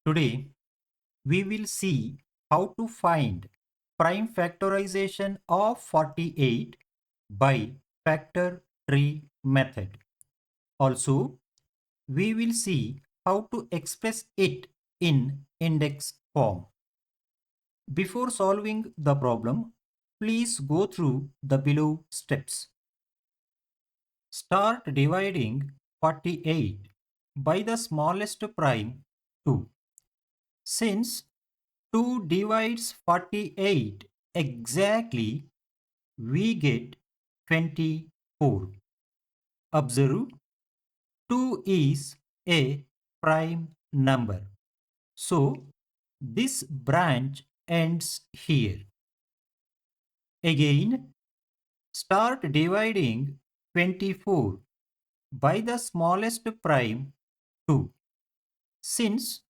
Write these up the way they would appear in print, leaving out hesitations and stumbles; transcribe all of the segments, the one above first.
Today, we will see how to find prime factorization of 48 by factor tree method. Also, we will see how to express it in index form. Before solving the problem, please go through the below steps. Start dividing 48 by the smallest prime 2. Since 2 divides 48 exactly, we get 24. Observe, 2 is a prime number. So, this branch ends here. Again, start dividing 24 by the smallest prime 2. Since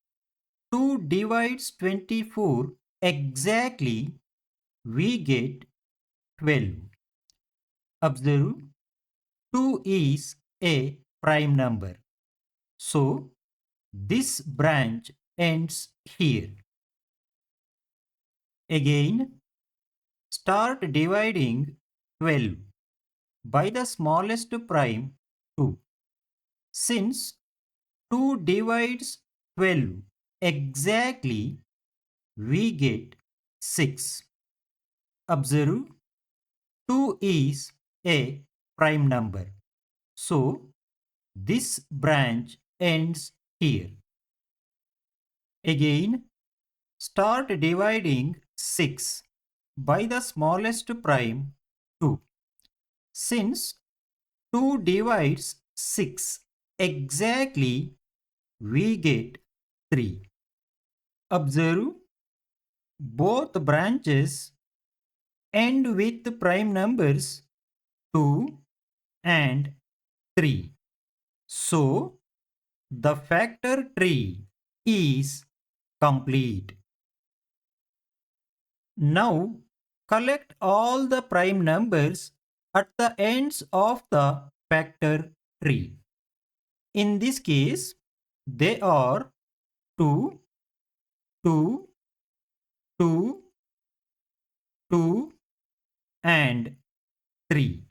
2 divides 24 exactly, we get 12. Observe, 2 is a prime number. So, this branch ends here. Again, start dividing 12 by the smallest prime 2. Since 2 divides 12 exactly, we get 6. Observe, 2 is a prime number. So, this branch ends here. Again, start dividing 6 by the smallest prime 2. Since 2 divides 6 exactly, we get 3. Observe, both branches end with prime numbers 2 and 3. So, the factor tree is complete. Now, collect all the prime numbers at the ends of the factor tree. In this case, they are 2, 2, 2, 2, and 3.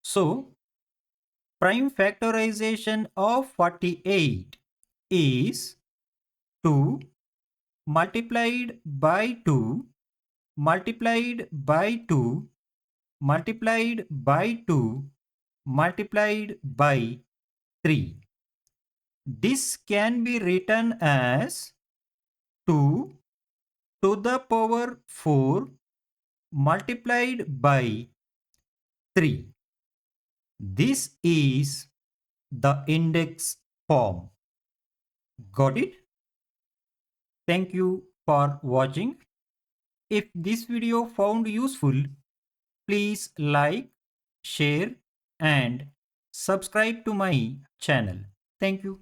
So, prime factorization of 48 is 2 multiplied by 2 multiplied by 2 multiplied by 2 multiplied by 3. This can be written as 2 to the power 4 multiplied by 3. This is the index form. Got it? Thank you for watching. If this video found useful, please like, share and subscribe to my channel. Thank you.